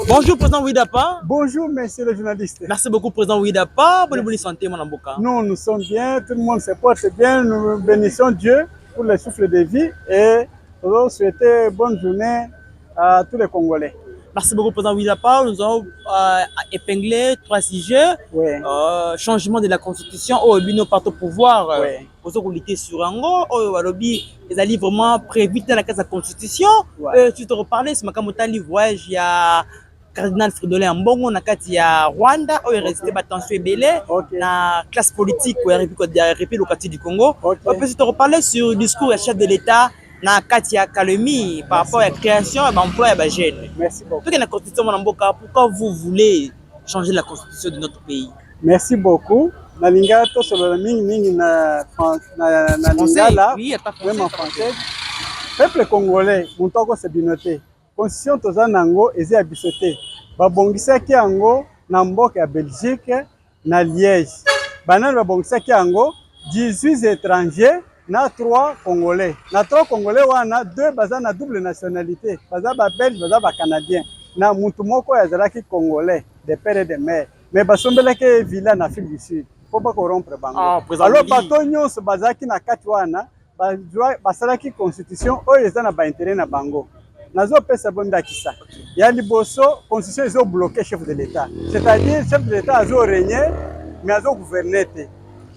Bonjour, président Ouidapa. Bonjour, monsieur le journaliste. Merci beaucoup, président Ouidapa. Bonne santé, mon amboka. Nous sommes bien, tout le monde se porte bien. Nous bénissons Dieu pour le souffle de vie et nous souhaitons bonne journée à tous les Congolais. Merci beaucoup, président Ouidapa. Nous avons épinglé 3 sujets. Oui. Changement de la constitution, au bino parti au pouvoir. Oui. Aux autorités sur Ango, au Walobi, les alliés vraiment prévus dans la case de la constitution. Tu te reparles, c'est ma voyage, il y a Cardinal Fridolin Mbongo, na kati ya Rwanda, où il resté tension belé, la classe politique, où il y a République locative du Congo. On peut se reparler sur le discours du chef de l'État. Na Katia Kalemi par rapport à la création et l'emploi et jeunes. Merci beaucoup. Pourquoi vous voulez changer la constitution de notre pays? Merci beaucoup. Nalinga to solo mingi na lingala, vraiment français. Peuple congolais, muntoko se binoté. Constitution toza nango ezi abisoté. Babongisaki yango na mboka ya Belgique na Liège. Banani babongisaki yango 18 étrangers na 3 Congolais. Na 3 Congolais wana 2 baza na double nationalité. Baza ba Belge, baza ba Canadien. Na mutu moko yazalaki Congolais de père et de mère. Mais basombelaki villa na Afrique du Sud. Faut pas corrompre bango. Alors bato nyonso bazaki na kati wana basalaki constitution oyo eza na ba intérêt na bango. Nazo pesa bondakisa. Ya liboso constitution ezo bloquer chef de l'État. C'est-à-dire chef de l'État azo régner mais azo gouverner te.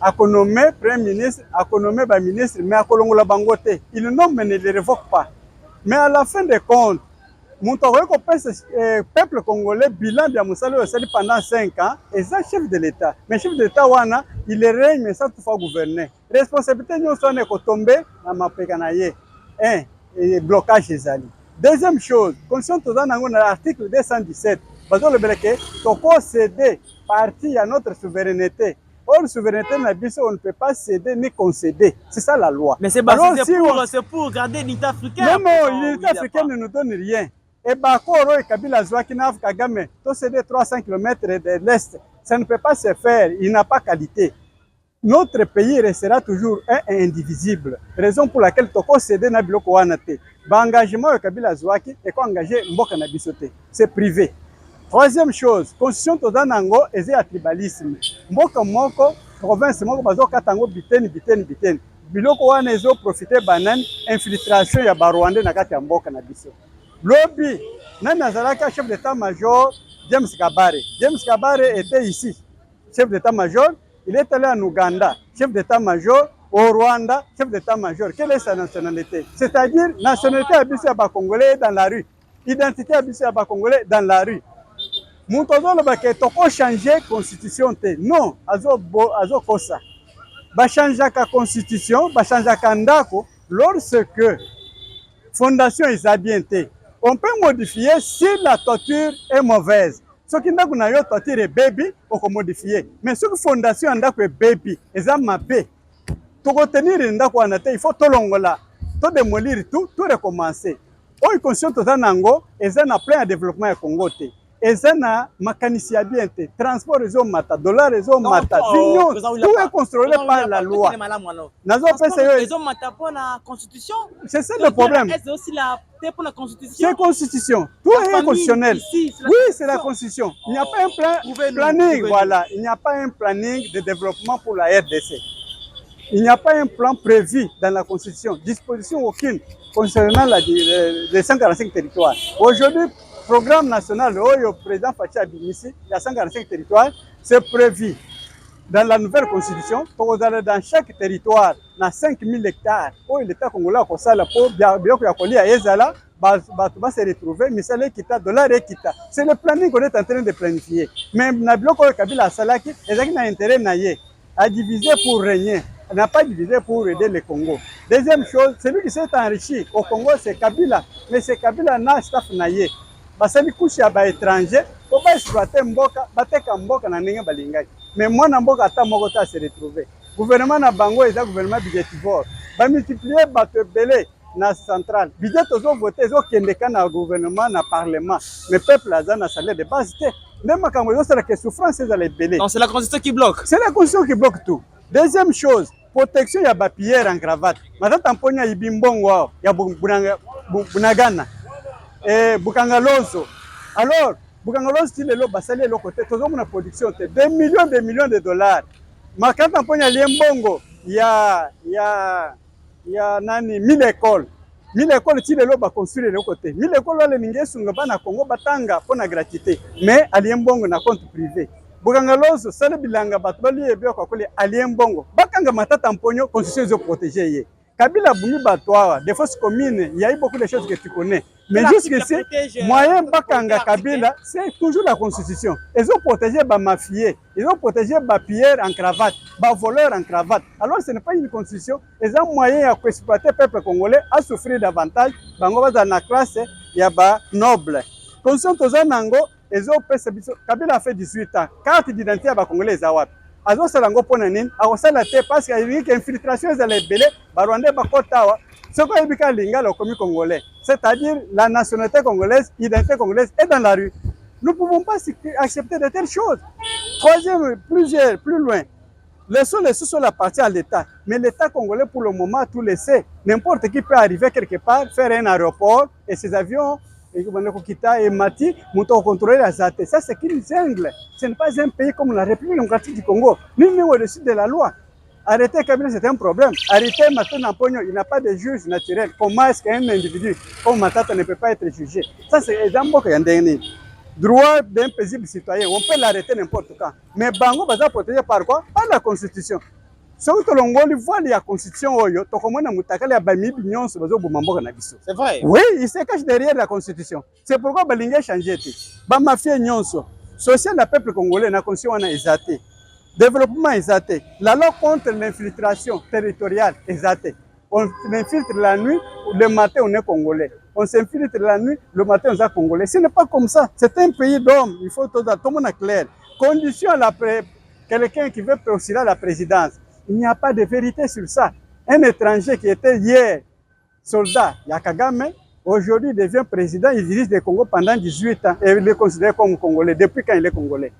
A nommé premier ministre, a nommé ba ministre, mais a kolongola bango te. Il nomme mais ne le révoque pas. Mais à la fin des comptes, mon peuple congolais bilan de Moussalo pendant 5 ans et ça chef de l'État. Mais chef de l'État wana, il règne mais ça toutefois gouverner. Responsabilité nous sommes tomber na mapeka na ye. Et blocage des alliés. Deuxième chose, constitution toza nango na l'article 217. Bazo le beleke toko céder partie à notre souveraineté. Or, souveraineté na biso, on ne peut pas céder ni concéder. C'est ça la loi. Mais c'est pour garder l'unité africaine. Non, l'unité africaine ne nous donne rien. Et Bakoro et Kabila Zouakinaf Kagame, tout céder 300 km de l'Est, ça ne peut pas se faire. Il n'a pas qualité. Notre pays restera toujours indivisible. Raison pour laquelle toko céder na biloko wana te. Ba engagement de Kabila Zouaki et ko engagé mboka na biso te. C'est privé. Troisième chose, constitution toza nango eze ya tribalisme. Mboka moko, province moko bazo katango biteni. Biloko wana ezo profiter banani infiltration ya ba Rwandais na kati ya mboka na biso. Lobby, nani azalaka chef d'état-major James Kabare. James Kabare était ici, chef d'état-major. Il est allé en Ouganda, chef d'état-major. Au Rwanda, chef d'état-major. Quelle est sa nationalité? C'est-à-dire, nationalité abisso ya ba Congolais dans la rue. Identité abisso ya ba Congolais dans la rue. Mutozo lobake toko changer constitution te. Non, azo kosa. Ba changeaka constitution, ba changeaka ndako lorsque fondation est bien te. On peut modifier si la torture est mauvaise. Ce qui ndako na yo torture est baby, on peut modifier. Mais si fondation ndako est baby, eza mabe. Toko tenir ndako wana te, il faut tolongola, to démolir tout recommencer. Oyo constitution toza nango, eza na plan de développement ya Congo te. Ezana makanisi bien te, transport réseau mata, dollar réseau mata, tout est contrôlé par la loi. Réseau mata pour la constitution. C'est ça le problème. C'est aussi la constitution. C'est constitution. Tout est constitutionnel. Oui, c'est la constitution. Il n'y a pas un planning, voilà. Il n'y a pas un planning de développement pour la RDC. Il n'y a pas un plan prévu dans la constitution. Disposition aucune concernant les 145 territoires. Aujourd'hui, programme national, le président Fachi Abinisi, il y a 145 territoires, c'est prévu dans la nouvelle constitution, pour dans chaque territoire, dans 5000 hectares, où l'État congolais a ça pour bien se retrouver, mais c'est l'équité, dollar équité. C'est le planning qu'on est en train de planifier. Mais Nabiloko Kabila Salaki, il a intérêt à diviser pour régner. On n'a pas divisé pour aider le Congo. Deuxième chose, celui qui s'est enrichi au Congo, c'est Kabila. Mais c'est Kabila na staff naye. Basali kushi ya ba étranger, pour pas exploiter mboka, bateka mboka na ndenge balingaki. Mais moi na mboka ata moko ta se retrouver. Gouvernement na bango eza gouvernement budgétivore. Ba multiplier bato belé na centrale. Budget tozo voter zo kendeka na gouvernement na parlement. Mais peuple aza na salaire de base te. Même quand on a la souffrance c'est les belé. Donc c'est la constitution qui bloque. C'est la constitution qui bloque tout. Deuxième chose, protection ya ba pierre en cravate. Maza tamponya ibimbongo ya bunagana. Bukangalozo, Alors, Bukangalo style le basali le côté, tout le monde a production, des millions de dollars. Mais quand on prend les mbongo, il y a nani 1000 écoles. 1000 écoles ti lelo ba construire le côté. 1000 écoles wale ningesu ngaba na Congo batanga pona gratuité. Mais aliembongo na compte privé. Bukangalozo sale bilanga bato bali ebe kwa kule aliembongo. Bakanga matata mponyo constitution zo protéger ye. Kabila bungi batoa, des fausses communes, il y a eu beaucoup de choses que tu connais. Mais jusqu'ici, moyen Bakanga Kabila, c'est toujours la constitution. Ils ont protégé les mafieux, ils ont protégé les pilleurs en cravate, les voleurs en cravate. Alors ce n'est pas une constitution, ils ont moyen d'exploiter le peuple congolais à souffrir davantage. Bango dans la classe, il y a des nobles. Constitution Tozanango, ils ont Kabila a fait 18 ans. Carte d'identité à Congolais Zawap. Azo salango pona nini akosala te parce qu'il y a une infiltration ezala ebele barwandais bakotawa soko ebika lingala komi congolais, c'est-à-dire la nationalité congolaise, l'identité congolaise est dans la rue. Nous ne pouvons pas accepter de telles choses. Troisième, plus loin, laissons les sous sur la partie à l'État. Mais l'État congolais, pour le moment, a tout laissé. N'importe qui peut arriver quelque part, faire un aéroport et ses avions, et Mati, contrôler la Zate. Ça, c'est une jungle. Ce n'est pas un pays comme la République démocratique du Congo. Ni au-dessus de la loi. Arrêter Kabila, c'est un problème. Arrêter Matata Pogno, il n'a pas de juge naturel. Comment est-ce qu'un individu comme Matata ne peut pas être jugé? Ça, c'est exemple qu'il y a un dernier. Droit d'un paisible citoyen, on peut l'arrêter n'importe quand. Mais Bango va protégé par quoi? Par la Constitution. C'est vrai. Oui, il se cache derrière la Constitution. C'est pourquoi Balinga a changé. Mafia nyonso. Social, le peuple congolais, la Constitution a exaté. Développement exaté. La loi contre l'infiltration territoriale exaté. On infiltre la nuit, le matin on est congolais. On s'infiltre la nuit, le matin on est congolais. Ce n'est pas comme ça. C'est un pays d'hommes. Il faut tout le monde clair. Condition à quelqu'un qui veut postuler à la présidence. Il n'y a pas de vérité sur ça. Un étranger qui était hier soldat, Yakagame, aujourd'hui devient président, il dirige le Congo pendant 18 ans et il est considéré comme congolais. Depuis quand il est congolais?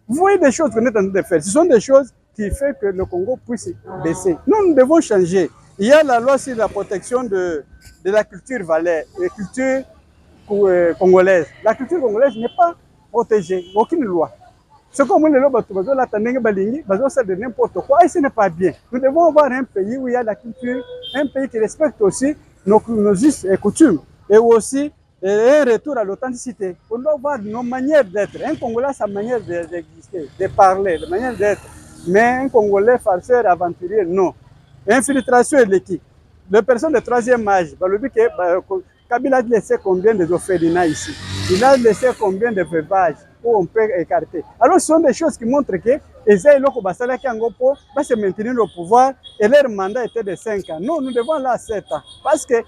Vous voyez des choses qu'on est en train de faire. Ce sont des choses qui font que le Congo puisse baisser. Nous devons changer. Il y a la loi sur la protection de la culture valais, la culture congolaise. La culture congolaise n'est pas protégée. Aucune loi. C'est comme les lois de n'importe quoi et ce n'est pas bien. Nous devons avoir un pays où il y a la culture, un pays qui respecte aussi nos us et coutumes et aussi un retour à l'authenticité. On doit voir nos manières d'être. Un Congolais a sa manière d'exister, de parler, de manière d'être. Mais un Congolais farceur, aventurier, non. Infiltration et l'équipe. Les personnes de troisième âge, Kabila a laissé combien de orphelinats ici? Il a laissé combien de veuvages où on peut écarter? Alors ce sont des choses qui montrent que Ezaï Loko Basala Kangopo va se maintenir au pouvoir et leur mandat était de 5 ans. Non, nous devons aller à 7 ans. Parce que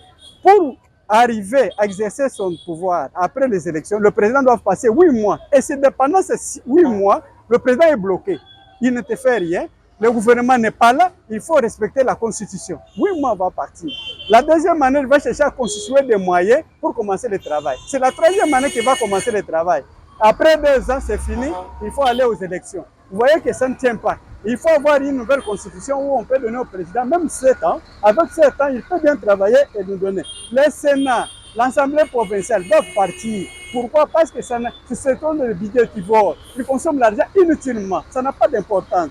pour arriver à exercer son pouvoir après les élections, le président doit passer 8 mois. Et c'est pendant ces 8 mois, le président est bloqué. Il ne te fait rien. Le gouvernement n'est pas là, il faut respecter la Constitution. 8 mois va partir. La deuxième année, il va chercher à constituer des moyens pour commencer le travail. C'est la troisième année qu'il va commencer le travail. Après 2 ans, c'est fini, il faut aller aux élections. Vous voyez que ça ne tient pas. Il faut avoir une nouvelle constitution où on peut donner au président même 7 ans. Avec 7 ans, il peut bien travailler et nous donner. Le Sénat, l'Assemblée provinciale doivent partir. Pourquoi? Parce que c'est le budget qui vole. Ils consomment l'argent inutilement. Ça n'a pas d'importance.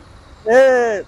Et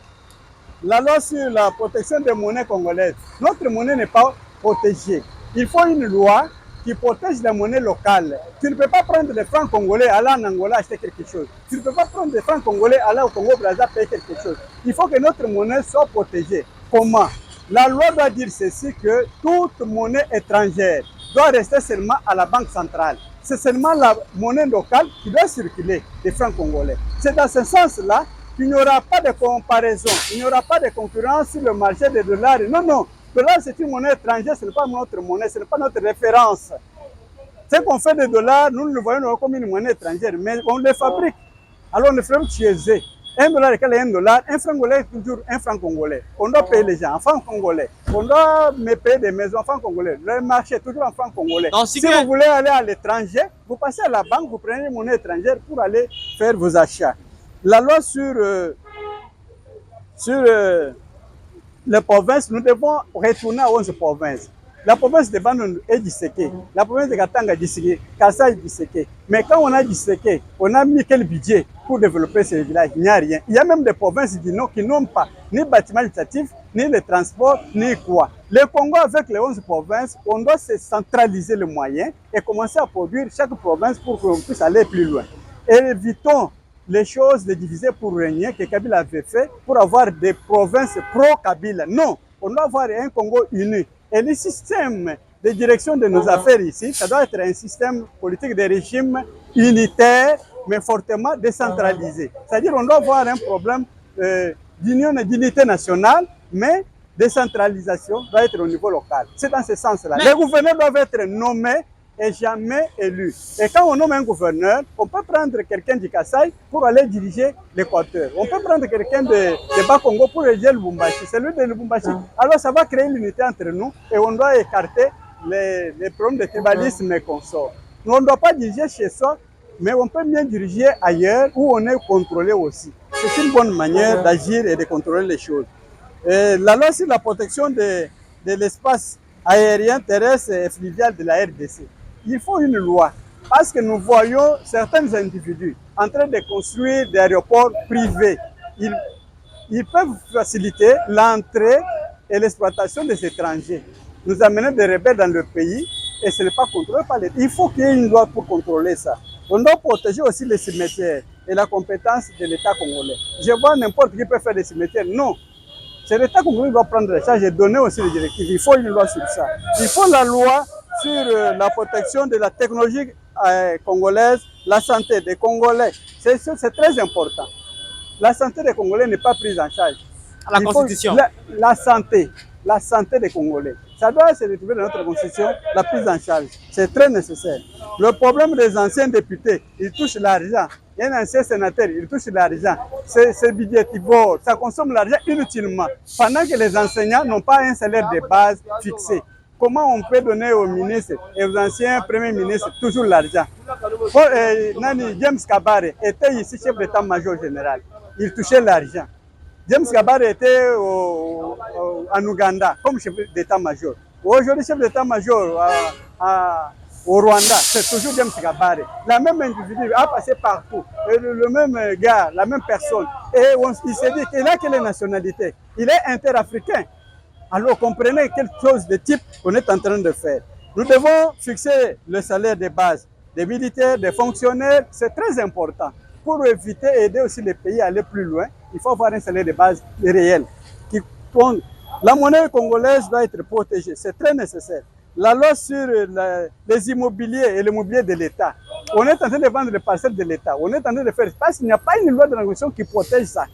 la loi sur la protection des monnaies congolaises, notre monnaie n'est pas protégée. Il faut une loi qui protège la monnaie locale. Tu ne peux pas prendre des francs congolais, aller en Angola acheter quelque chose. Tu ne peux pas prendre des francs congolais, aller au Congo-Brazza payer quelque chose. Il faut que notre monnaie soit protégée. Comment? La loi doit dire ceci, que toute monnaie étrangère doit rester seulement à la banque centrale. C'est seulement la monnaie locale qui doit circuler, des francs congolais. C'est dans ce sens-là qu'il n'y aura pas de comparaison, il n'y aura pas de concurrence sur le marché des dollars. Non, non, le dollar c'est une monnaie étrangère, ce n'est pas notre monnaie, ce n'est pas notre référence. Ce qu'on fait des dollars, nous le voyons comme une monnaie étrangère, mais on les fabrique. Alors on les fait chez eux. $1 égale $1, un franc congolais est toujours un franc congolais. On doit payer les gens en franc congolais. On doit me payer des maisons en franc congolais. Le marché est toujours en franc congolais. Donc, si vous voulez aller à l'étranger, vous passez à la banque, vous prenez une monnaie étrangère pour aller faire vos achats. La loi sur les provinces, nous devons retourner à 11 provinces. La province de Bandundu est disséquée. La province de Katanga est disséquée. Kassai est disséquée. Mais quand on a disséqué, on a mis quel budget pour développer ces villages? Il n'y a rien. Il y a même des provinces du Nord qui n'ont pas ni bâtiments législatifs, ni les transports, ni quoi. Le Congo, avec les 11 provinces, on doit se centraliser les moyens et commencer à produire chaque province pour qu'on puisse aller plus loin. Et évitons les choses de diviser pour régner que Kabila avait fait pour avoir des provinces pro-Kabila. Non, on doit avoir un Congo uni. Et le système de direction de nos affaires ici, ça doit être un système politique de régime unitaire, mais fortement décentralisé. C'est-à-dire qu'on doit avoir un problème d'union et d'unité nationale, mais décentralisation doit être au niveau local. C'est dans ce sens-là. Les gouverneurs doivent être nommés et jamais élu. Et quand on nomme un gouverneur, on peut prendre quelqu'un du Kassai pour aller diriger l'Équateur. On peut prendre quelqu'un de Bas-Congo pour diriger Lubumbashi. Celui de Lubumbashi. Alors ça va créer l'unité entre nous et on doit écarter les problèmes de tribalisme et consorts. Nous, on ne doit pas diriger chez soi, mais on peut bien diriger ailleurs où on est contrôlé aussi. C'est une bonne manière d'agir et de contrôler les choses. Et la loi sur la protection de l'espace aérien, terrestre et fluvial de la RDC. Il faut une loi parce que nous voyons certains individus en train de construire des aéroports privés. Ils peuvent faciliter l'entrée et l'exploitation des étrangers. Nous amener des rebelles dans le pays et ce n'est pas contrôlé par l'État. Il faut qu'il y ait une loi pour contrôler ça. On doit protéger aussi les cimetières et la compétence de l'État congolais. Je vois n'importe qui peut faire des cimetières. Non. C'est l'État congolais qui doit prendre les charges et donner aussi les directives. Il faut une loi sur ça. Il faut la loi sur la protection de la technologie congolaise, la santé des Congolais. C'est très important. La santé des Congolais n'est pas prise en charge. À la Constitution. La santé des Congolais. Ça doit se retrouver dans notre Constitution, la prise en charge. C'est très nécessaire. Le problème des anciens députés, ils touchent l'argent. Il y a un ancien sénateur, il touche l'argent. C'est budgétivore, ça consomme l'argent inutilement. Pendant que les enseignants n'ont pas un salaire de base fixé. Comment on peut donner aux ministres et aux anciens premiers ministres toujours l'argent? James Kabare était ici chef d'état-major général. Il touchait l'argent. James Kabare était en Ouganda comme chef d'état-major. Aujourd'hui, chef d'état-major au Rwanda, c'est toujours James Kabare. La même individu a passé partout. Le même gars, la même personne. Et il s'est dit qu'il a quelle nationalité? Il est interafricain. Alors comprenez quelque chose de type qu'on est en train de faire. Nous devons fixer le salaire de base des militaires, des fonctionnaires. C'est très important. Pour éviter et aider aussi les pays à aller plus loin, il faut avoir un salaire de base réel. La monnaie congolaise doit être protégée. C'est très nécessaire. La loi sur les immobiliers et l'immobilier de l'État. On est en train de vendre les parcelles de l'État. On est en train de faire parce qu'il n'y a pas une loi de la Constitution qui protège ça.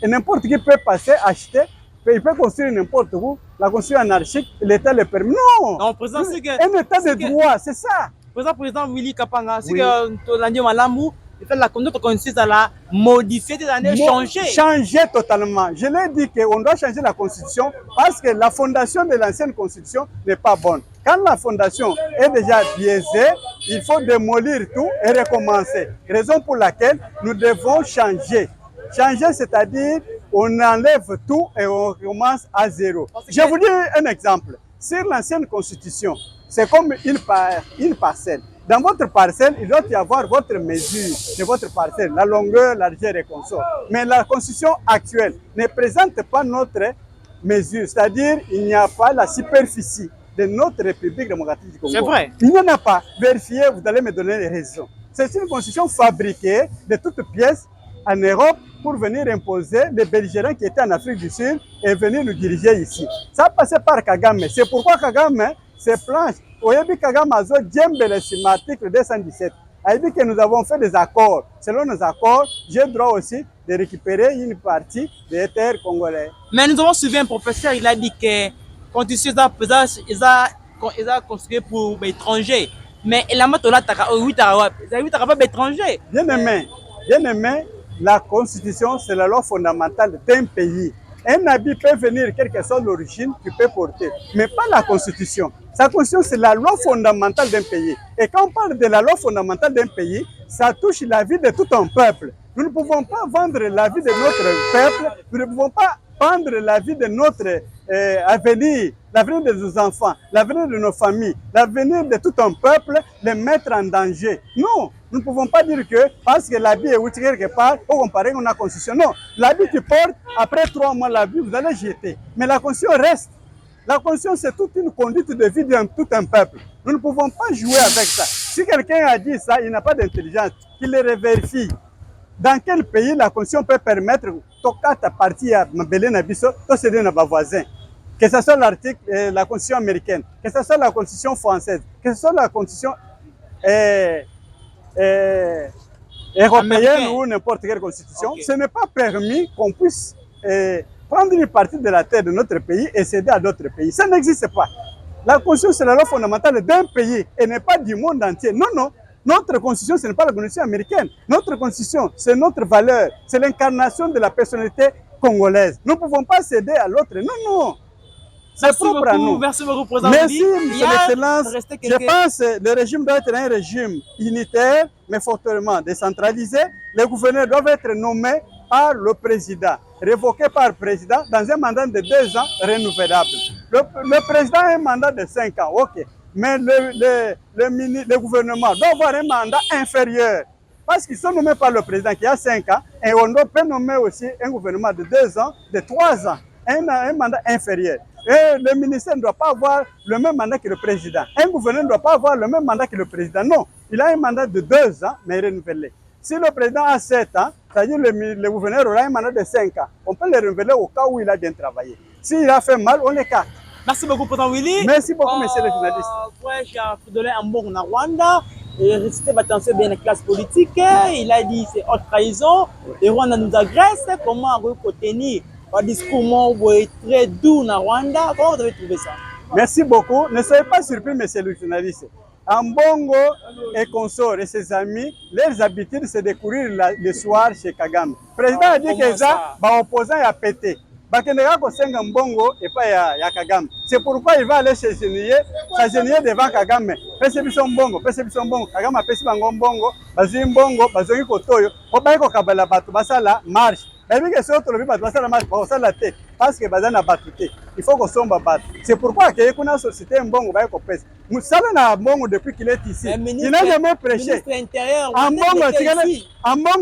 Et n'importe qui peut passer, acheter, il peut construire n'importe où. La Constitution anarchique, l'État le permet. Non, non, président, un État de droit, c'est ça. Président Willy Kapanga, c'est que l'année Malamou, notre Constitution, la modifier, changer totalement. Je l'ai dit qu'on doit changer la Constitution parce que la fondation de l'ancienne Constitution n'est pas bonne. Quand la fondation est déjà biaisée, il faut démolir tout et recommencer. Raison pour laquelle nous devons changer. Changer, c'est-à-dire on enlève tout et on recommence à zéro. Je vous dis un exemple. Sur l'ancienne Constitution, c'est comme une parcelle. Dans votre parcelle, il doit y avoir votre mesure de votre parcelle, la longueur, la largeur et consorts. Mais la Constitution actuelle ne présente pas notre mesure, c'est-à-dire il n'y a pas la superficie de notre République démocratique du Congo. C'est vrai. Il n'y en a pas. Vérifiez, vous allez me donner les raisons. C'est une Constitution fabriquée de toutes pièces en Europe pour venir imposer les belligérants qui étaient en Afrique du Sud et venir nous diriger ici. Ça a passé par Kagame. C'est pourquoi Kagame se planche. Oyebi Kagame a dit l'article 217. A dit que nous avons fait des accords. Selon nos accords, j'ai le droit aussi de récupérer une partie des terres congolaises. Mais nous avons suivi un professeur, il a dit que Constitution ils ont construit pour les étrangers. Mais il a pas étrangers. Bien aimé, la Constitution, c'est la loi fondamentale d'un pays. Un habit peut venir, quelle que soit l'origine, tu peux porter, mais pas la Constitution. Sa Constitution, c'est la loi fondamentale d'un pays. Et quand on parle de la loi fondamentale d'un pays, ça touche la vie de tout un peuple. Nous ne pouvons pas vendre la vie de notre peuple, nous ne pouvons pas vendre la vie de notre avenir, l'avenir de nos enfants, l'avenir de nos familles, l'avenir de tout un peuple, les mettre en danger. Non, nous ne pouvons pas dire que parce que l'habit est outil quelque part, on comparer à la constitution. Non, l'habit tu portes, après 3 mois l'habit, vous allez jeter. Mais la constitution reste. La constitution, c'est toute une conduite de vie de tout un peuple. Nous ne pouvons pas jouer avec ça. Si quelqu'un a dit ça, il n'a pas d'intelligence, qu'il le vérifie. Dans quel pays la constitution peut permettre tokata partie à Mabele Nabiso, to céder à voisin? Que ce soit l'article, la constitution américaine, que ce soit la constitution française, que ce soit la constitution européenne ou n'importe quelle constitution, ce n'est pas permis qu'on puisse prendre une partie de la terre de notre pays et céder à d'autres pays. Ça n'existe pas. La constitution, c'est la loi fondamentale d'un pays et n'est pas du monde entier. Non, non. Notre constitution, ce n'est pas la constitution américaine. Notre constitution, c'est notre valeur. C'est l'incarnation de la personnalité congolaise. Nous ne pouvons pas céder à l'autre. Non, non. C'est propre à nous. Merci beaucoup, président. Merci, Monsieur l'Excellence. Je pense que le régime doit être un régime unitaire, mais fortement décentralisé. Les gouverneurs doivent être nommés par le président, révoqués par le président dans un mandat de 2 ans renouvelable. Le président a un mandat de 5 ans, ok. Mais le gouvernement doit avoir un mandat inférieur. Parce qu'ils sont nommés par le président qui a 5 ans, et on peut nommer aussi un gouvernement de 2 ans, de 3 ans, un mandat inférieur. Et le ministère ne doit pas avoir le même mandat que le président. Un gouverneur ne doit pas avoir le même mandat que le président. Non, il a un mandat de 2 ans, mais renouvelé. Si le président a 7 ans, c'est-à-dire le gouverneur aura un mandat de 5 ans. On peut le renouveler au cas où il a bien travaillé. S'il a fait mal, on l'écarte. Merci beaucoup, président Willy. Merci beaucoup, monsieur le journaliste. Ouais, j'ai Fridolin Ambongo na Rwanda. Il a récité attention bien la classe politique. Il a dit c'est haute trahison. Le Rwanda nous agresse. Comment retenir un discours très doux na Rwanda? Comment vous avez trouvé ça? Merci beaucoup. Ne soyez pas surpris, monsieur le journaliste. Ambongo et consorts et ses amis, leurs habitudes, c'est de courir le soir chez Kagame. Le président a dit que ça, opposant a pété. Mbongo et pas ya Kagame. C'est pourquoi il va aller s'agenouiller devant Kagame. Perception Mbongo, Kagame a perçu Mbongo, Bazui Mbongo, Bazui Kotoyo, Obaiko Kabala Batu, Basala, marche. Parce que bazana batute, il faut qu'on sombe battre. C'est pourquoi qu'il y a une société Mbongo va être pèse. Moussala na Mbongo depuis qu'il est ici, il n'a jamais prêché. Mbongo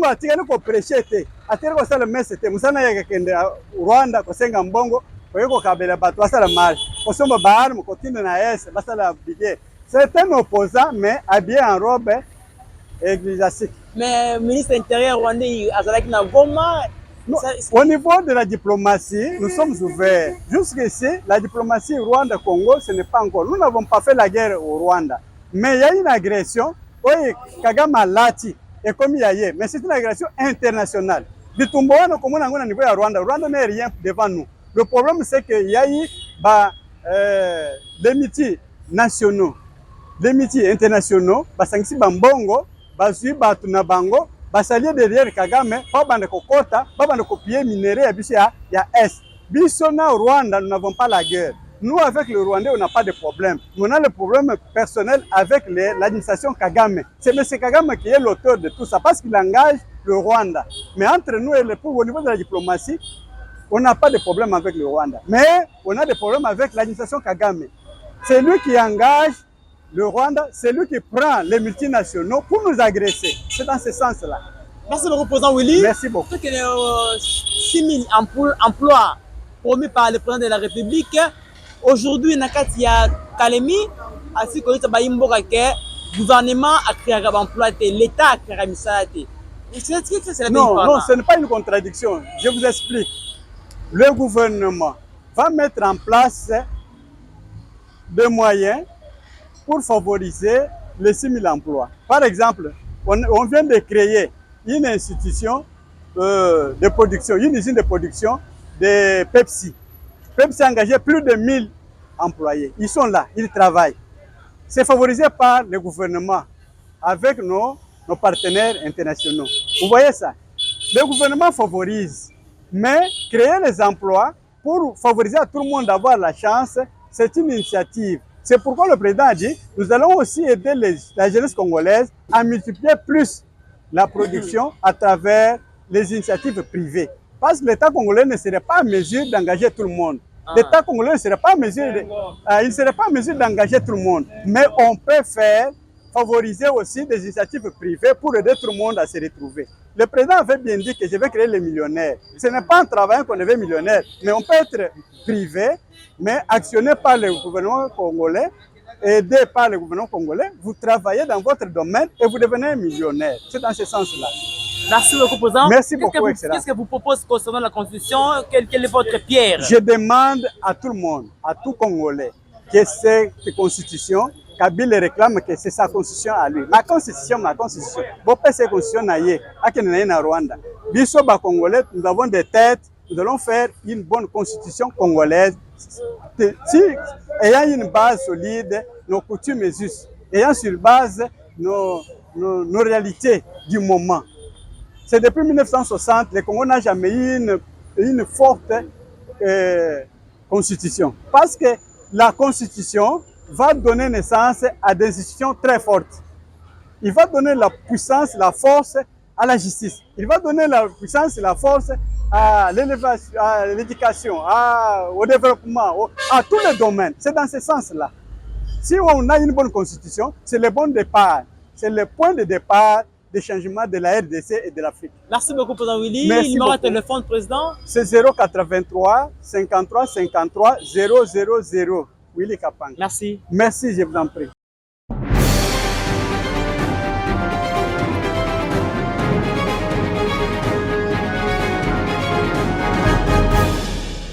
a tiré ko prêcher te. Atire ko sala messe te. Moussana ya kende Rwanda ko senga Mbongo, ko yeko kabela batu basala marche. Ko somba bahar mu continue na S, basala bidé. C'est un opposant mais habillé en robe ecclésiastique. Mais ministre intérieur rwandais Azalaki na Goma. Non, au niveau de la diplomatie, nous sommes ouverts. Jusqu'ici, la diplomatie Rwanda-Congo, ce n'est pas encore. Nous n'avons pas fait la guerre au Rwanda. Mais il y a une agression. Oui, Kagame a lati. Et comme il y a eu, mais c'est une agression internationale. Du Tumboano, comme on a au niveau de Rwanda, Rwanda n'est rien devant nous. Le problème, c'est qu'il y a eu des métiers nationaux, des métiers internationaux, Basangsi Bambongo, Basui Batunabango, basalier derrière Kagame, babande kokota, babande copier minerai ya biso ya Est. Biso na Rwanda, nous n'avons pas la guerre. Nous, avec le Rwandais, on n'a pas de problème. On a le problème personnel avec l'administration Kagame. C'est M. Kagame qui est l'auteur de tout ça, parce qu'il engage le Rwanda. Mais entre nous et le pouvoir, au niveau de la diplomatie, on n'a pas de problème avec le Rwanda. Mais on a des problèmes avec l'administration Kagame. C'est lui qui engage le Rwanda, c'est lui qui prend les multinationaux pour nous agresser. C'est dans ce sens-là. Merci beaucoup, président Willy. Merci beaucoup. 6 000 emplois promis par le président de la République. Aujourd'hui, Nakati ya Kalemi, ainsi que le gouvernement a créé un emploi, l'État a créé un misalité. Non, non, ce n'est pas une contradiction. Je vous explique. Le gouvernement va mettre en place des moyens pour favoriser les 6 000 emplois. Par exemple, on vient de créer une institution de production, une usine de production de Pepsi. Pepsi a engagé plus de 1000 employés. Ils sont là, ils travaillent. C'est favorisé par le gouvernement avec nos partenaires internationaux. Vous voyez ça? Le gouvernement favorise, mais créer les emplois pour favoriser à tout le monde d'avoir la chance, c'est une initiative. C'est pourquoi le président a dit, nous allons aussi aider la jeunesse congolaise à multiplier plus la production à travers les initiatives privées. Parce que l'État congolais ne serait pas en mesure d'engager tout le monde. L'État congolais ne serait pas en mesure il ne serait pas en mesure d'engager tout le monde. Mais on peut favoriser aussi des initiatives privées pour aider tout le monde à se retrouver. Le président avait bien dit que je vais créer les millionnaires. Ce n'est pas en travaillant qu'on devient millionnaire, mais on peut être privé, mais actionné par le gouvernement congolais, aidé par le gouvernement congolais. Vous travaillez dans votre domaine et vous devenez millionnaire. C'est dans ce sens-là. Merci beaucoup, président. Merci beaucoup, excellent. Qu'est-ce que vous proposez concernant la Constitution? Quelle est votre pierre? Je demande à tout le monde, à tout Congolais, que cette Constitution, Kabila réclame que c'est sa Constitution à lui. Ma Constitution. Bon, cette Constitution na Rwanda. Biso ba Congolais, nous avons des têtes. Nous allons faire une bonne Constitution congolaise. Si, ayant une base solide, nos coutumes justes, ayant sur base nos réalités du moment. C'est depuis 1960, le Congo n'a jamais eu une forte constitution. Parce que la constitution va donner naissance à des institutions très fortes. Il va donner la puissance, la force à la justice. Il va donner la puissance et la force à l'éducation, au développement, à tous les domaines. C'est dans ce sens-là. Si on a une bonne constitution, c'est le bon départ. C'est le point de départ des changements de la RDC et de l'Afrique. Merci beaucoup, président Willy. Merci numéro de beaucoup. téléphone, président? C'est 083 53 53 000. Willy Kapang. Merci. Merci, je vous en prie.